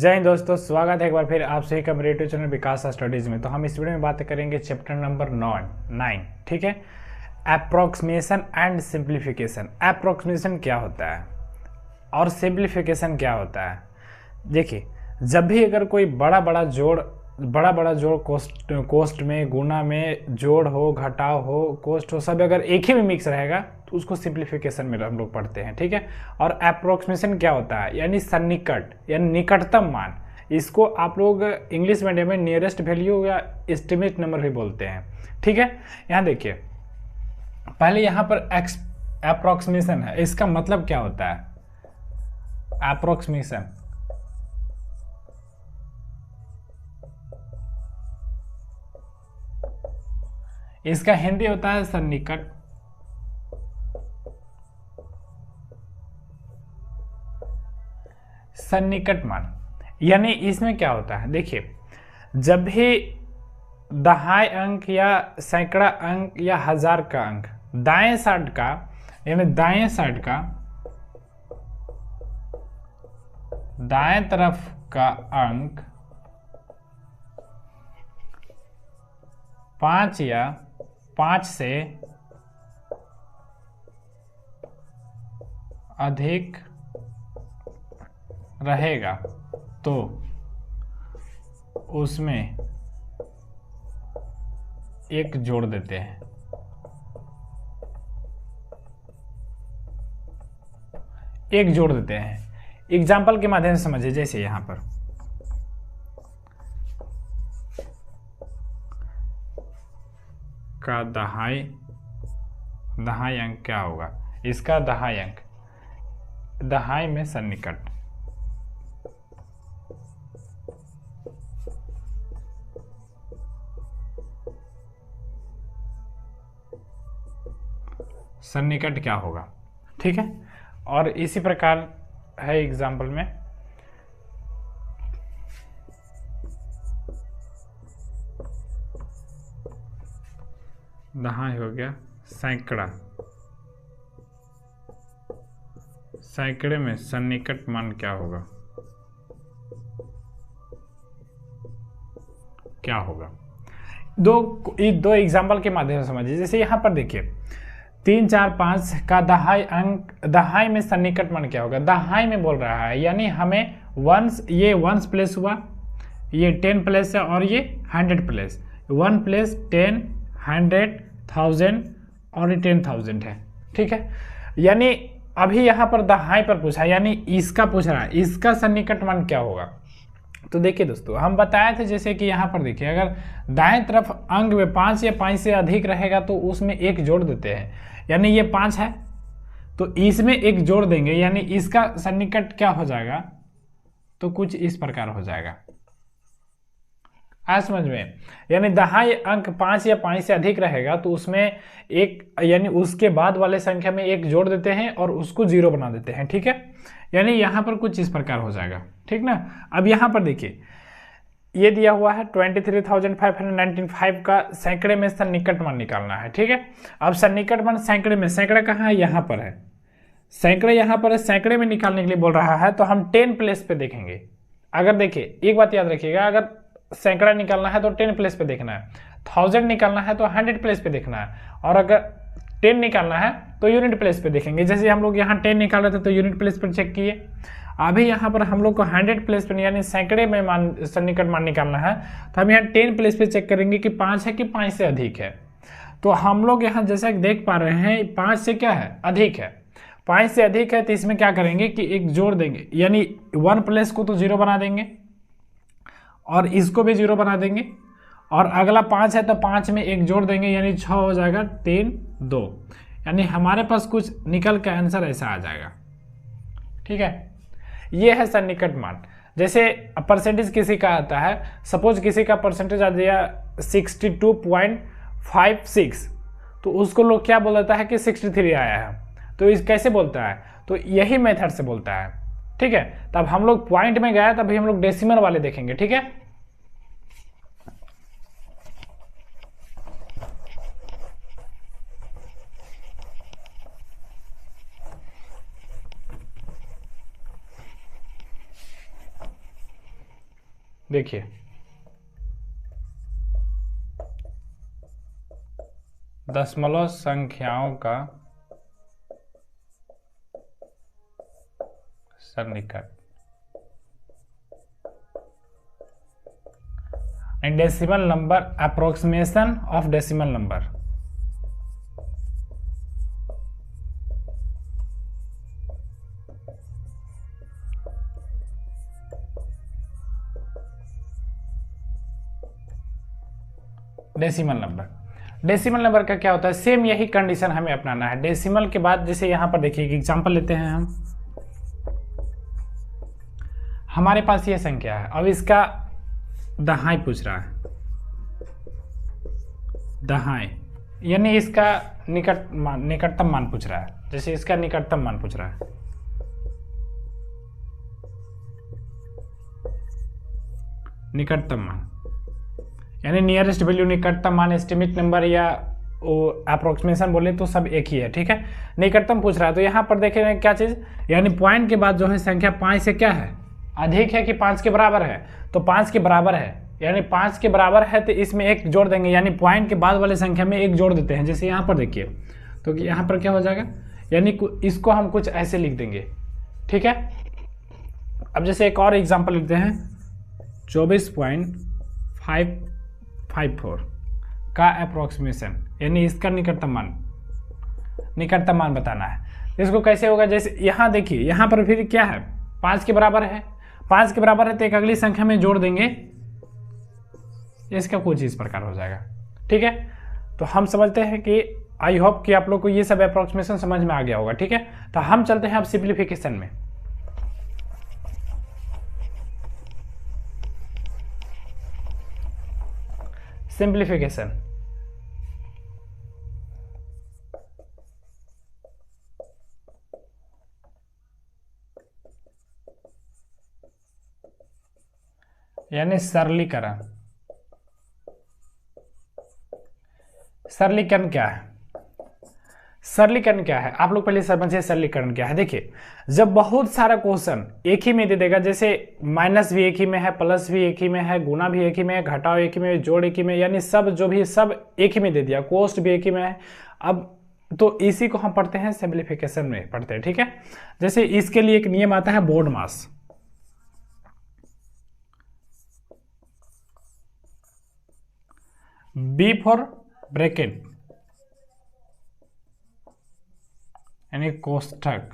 जय हिंद दोस्तों, स्वागत है एक बार फिर आप सभी का मेरे यूट्यूब चैनल विकास स्टडीज में। तो हम इस वीडियो में बात करेंगे चैप्टर नंबर 9, ठीक है। Approximation and simplification. अप्रोक्सीमेशन क्या होता है और सिंप्लीफिकेशन क्या होता है। देखिए, जब भी अगर कोई बड़ा बड़ा जोड़ कोस्ट में, गुना में, जोड़ हो, घटाव हो, कोस्ट हो, सब अगर एक ही में मिक्स रहेगा तो उसको सिंप्लीफिकेशन में हम लोग पढ़ते हैं, ठीक है। और अप्रोक्सीमेशन क्या होता है, यानी सन्निकट यानी निकटतम मान। इसको आप लोग इंग्लिश मीडियम में नियरेस्ट वैल्यू या एस्टिमेट नंबर भी बोलते हैं, ठीक है। यहाँ देखिए, पहले यहाँ पर अप्रोक्सीमेशन है, इसका मतलब क्या होता है। अप्रोक्सीमेशन इसका हिंदी होता है सन्निकट। सन्निकट मान, यानी इसमें क्या होता है, देखिए, जब भी दहाई अंक या सैकड़ा अंक या हजार का अंक दाएं साइड का, यानी दाएं तरफ का अंक 5 या 5 से अधिक रहेगा तो उसमें एक जोड़ देते हैं। एक जोड़ देते हैं एग्जाम्पल के माध्यम से समझिए। जैसे यहां पर का दहाई अंक क्या होगा, इसका दहाई अंक, दहाई में सन्निकट, सन्निकट क्या होगा, ठीक है। और इसी प्रकार है एग्जाम्पल में दहाई हो गया सैकड़ा, सैकड़े में सन्निकट मान क्या होगा, क्या होगा। दो एग्जाम्पल के माध्यम से समझिए। जैसे यहां पर देखिए 3, 4, 5 का दहाई अंक, दहाई में सन्निकट मान क्या होगा, दहाई में बोल रहा है, यानी हमें वंस, ये वंस प्लेस हुआ, ये 10 प्लेस है और ये 100 प्लेस, 1 प्लेस 10, 100, 1000 और ये 10,000 है, ठीक है। यानी अभी यहाँ पर दहाई पर पूछा, यानी इसका पूछ रहा है, इसका सन्निकट मान क्या होगा। तो देखिए दोस्तों, हम बताए थे जैसे कि यहाँ पर देखिए, अगर दाएं तरफ अंक में 5 या 5 से अधिक रहेगा तो उसमें एक जोड़ देते हैं। यानी ये 5 है तो इसमें एक जोड़ देंगे, यानी इसका सन्निकट क्या हो जाएगा, तो कुछ इस प्रकार हो जाएगा। आज समझ में, यानी दहाई अंक 5 या 5 से अधिक रहेगा तो उसमें एक, यानी उसके बाद वाले संख्या में एक जोड़ देते हैं और उसको 0 बना देते हैं, ठीक है। यानी यहां पर कुछ इस प्रकार हो जाएगा, ठीक ना। अब यहां पर देखिए, ये दिया हुआ है 23,595 का सैकड़े में सन्निकट मान निकालना है, ठीक है। अब सन्निकट मान सैकड़े में, सैकड़ा कहाँ है, यहां पर है, सैकड़े यहां पर है, सैकड़े में निकालने के लिए बोल रहा है तो हम 10 प्लेस पे देखेंगे। अगर देखिए, एक बात याद रखिएगा, अगर सैकड़ा निकालना है तो 10 प्लेस पे देखना है, 1000 निकालना है तो 100 प्लेस पे देखना है, और अगर 10 निकालना है तो यूनिट प्लेस पे देखेंगे। जैसे हम लोग यहाँ 10 निकाल रहे थे तो यूनिट प्लेस पर चेक किए। अभी यहाँ पर हम लोग को 100 प्लेस पे, यानी सैकड़े में मान, सन्निकट मान निकालना है, तो हम यहाँ 10 प्लेस पे चेक करेंगे कि 5 है कि 5 से अधिक है। तो हम लोग यहाँ जैसा देख पा रहे हैं 5 से क्या है, अधिक है। 5 से अधिक है तो इसमें क्या करेंगे कि एक जोड़ देंगे, यानी 1 प्लेस को तो 0 बना देंगे और इसको भी 0 बना देंगे, और अगला 5 है तो 5 में एक जोड़ देंगे, यानी 6 हो जाएगा, 3, 2, यानी हमारे पास कुछ निकल के आंसर ऐसा आ जाएगा, ठीक है। ये है सन्निकट मान। जैसे परसेंटेज किसी का आता है, सपोज किसी का परसेंटेज आ दिया 62.56, तो उसको लोग क्या बोल देता है कि 63 आया है, तो इस कैसे बोलता है, तो यही मेथड से बोलता है, ठीक है। तब हम लोग पॉइंट में गए, तभी हम लोग डेसिमल वाले देखेंगे, ठीक है। देखिए दशमलव संख्याओं का सन्निकट, and decimal number, approximation of decimal number. Decimal number, decimal number का क्या होता है, सेम यही कंडीशन हमें अपनाना है। डेसिमल के बाद जैसे यहां पर देखिए एक एग्जांपल लेते हैं हम, हमारे पास ये संख्या है, अब इसका दहाई पूछ रहा है, दहाई यानी इसका निकटतम मान पूछ रहा है। जैसे इसका निकटतम मान पूछ रहा है, निकटतम मान यानी नियरेस्ट वैल्यू, निकटतम मान, एस्टिमेट नंबर या अप्रोक्सीमेशन बोले तो सब एक ही है, ठीक है। निकटतम पूछ रहा है तो यहाँ पर देखें क्या चीज़, यानी पॉइंट के बाद जो है संख्या 5 से क्या है, अधिक है कि 5 के बराबर है, तो 5 के बराबर है, यानी 5 के बराबर है तो इसमें एक जोड़ देंगे, यानी पॉइंट के बाद वाले संख्या में एक जोड़ देते हैं। जैसे यहाँ पर देखिए तो यहाँ पर क्या हो जाएगा, यानी इसको हम कुछ ऐसे लिख देंगे, ठीक है। अब जैसे एक और एग्जाम्पल लिखते हैं, 24.554 का अप्रोक्सीमेशन, यानी इसका निकटतम मान बताना है। इसको कैसे होगा, जैसे यहाँ देखिए यहाँ पर फिर क्या है, 5 के बराबर है, 5 के बराबर है तो एक अगली संख्या में जोड़ देंगे, इसका कुछ इस प्रकार हो जाएगा, ठीक है। तो हम समझते हैं कि आई होप कि आप लोग को ये सब अप्रोक्सीमेशन समझ में आ गया होगा, ठीक है। तो हम चलते हैं अब सिंप्लीफिकेशन में। सिंप्लीफिकेशन, यानी सरलीकरण। सरलीकरण क्या है, सरलीकरण क्या है, आप लोग पहले समझिए सरलीकरण क्या है। देखिए जब बहुत सारा क्वेश्चन एक ही में दे देगा, जैसे माइनस भी एक ही में है, प्लस भी एक ही में है, गुना भी एक ही में है, घटाव एक ही में है, जोड़ एक ही में, यानी सब जो भी सब एक ही में दे दिया, कोस्ट भी एक ही में है। अब तो इसी को हम पढ़ते हैं सिंप्लीफिकेशन में पढ़ते हैं, ठीक है। जैसे इसके लिए एक नियम आता है BODMAS, B for bracket यानी कोष्ठक,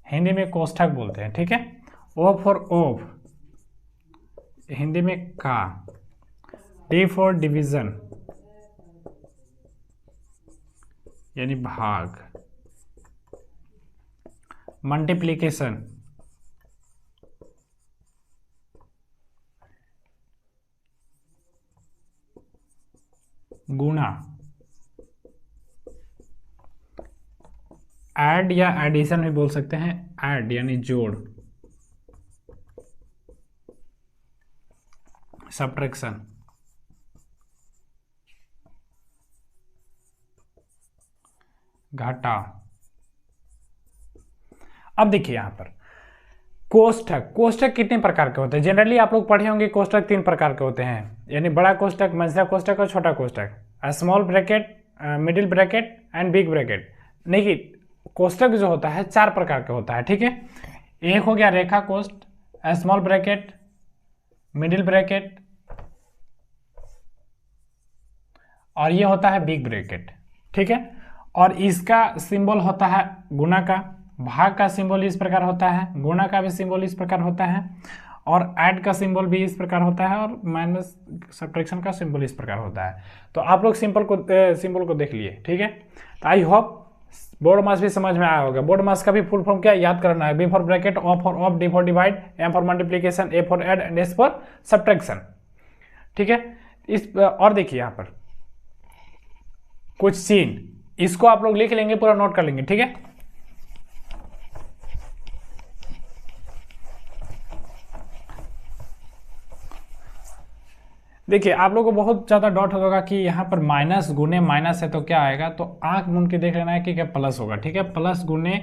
हिंदी में कोष्ठक बोलते हैं, ठीक है। ओ फॉर ओव, हिंदी में का, डी फॉर डिवीजन यानी भाग, मल्टीप्लिकेशन, गुणा, ऐड या एडिशन भी बोल सकते हैं, ऐड यानी जोड़, सब्ट्रैक्शन, घटाव। अब देखिए यहां पर कोष्ठक, कोष्ठक कितने प्रकार के होते हैं, जनरली आप लोग पढ़े होंगे कोष्ठक 3 प्रकार के होते हैं, यानी बड़ा कोष्ठक, मझला कोष्ठक और छोटा कोष्ठक, small bracket, middle bracket and big bracket. नहीं, कोष्ठक जो होता है 4 प्रकार का होता है, ठीक है। एक हो गया रेखा कोष्ठ, स्मॉल ब्रैकेट, मिडिल ब्रैकेट और ये होता है बिग ब्रैकेट, ठीक है। और इसका सिंबल होता है गुणा का, भाग का सिंबल इस प्रकार होता है, गुणा का भी सिंबल इस प्रकार होता है, और ऐड का सिंबल भी इस प्रकार होता है, और माइनस सब्ट्रैक्शन का सिंबल इस प्रकार होता है। तो आप लोग सिंबल को देख लिए, ठीक है। तो आई होप बोर्ड मास भी समझ में आया होगा। बोर्ड मास का भी फुल फॉर्म क्या याद करना है, B for bracket, O for of, D for divide, M for multiplication, A for add and S for subtraction, ठीक है। इस और देखिए यहाँ पर कुछ सीन, इसको आप लोग लिख लेंगे, पूरा नोट कर लेंगे, ठीक है। देखिए आप लोगों को बहुत ज़्यादा डाउट होगा कि यहाँ पर माइनस गुने माइनस है तो क्या आएगा, तो आंख मूंद के देख लेना है कि क्या प्लस होगा, ठीक है। प्लस गुने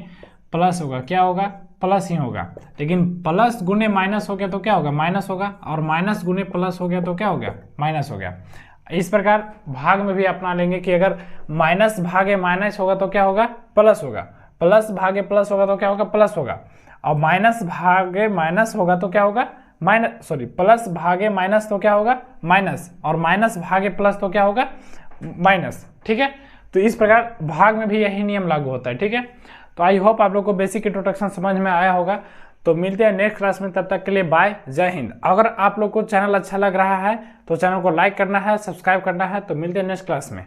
प्लस होगा, क्या होगा, प्लस ही होगा। लेकिन प्लस गुने माइनस हो गया तो क्या होगा, माइनस होगा, और माइनस गुने प्लस हो गया तो क्या हो गया, माइनस हो गया। इस प्रकार भाग में भी अपना लेंगे कि अगर माइनस भागे माइनस होगा तो क्या होगा, प्लस होगा, प्लस भागे प्लस होगा तो क्या होगा, प्लस होगा, और माइनस भागे माइनस होगा तो क्या होगा, प्लस भागे माइनस तो क्या होगा, माइनस, और माइनस भागे प्लस तो क्या होगा, माइनस। ठीक है, तो इस प्रकार भाग में भी यही नियम लागू होता है। ठीक है, तो आई होप आप लोग को बेसिक इंट्रोडक्शन समझ में आया होगा। तो मिलते हैं नेक्स्ट क्लास में, तब तक के लिए बाय, जय हिंद। अगर आप लोग को चैनल अच्छा लग रहा है तो चैनल को लाइक करना है, सब्सक्राइब करना है। तो मिलते हैं नेक्स्ट क्लास में।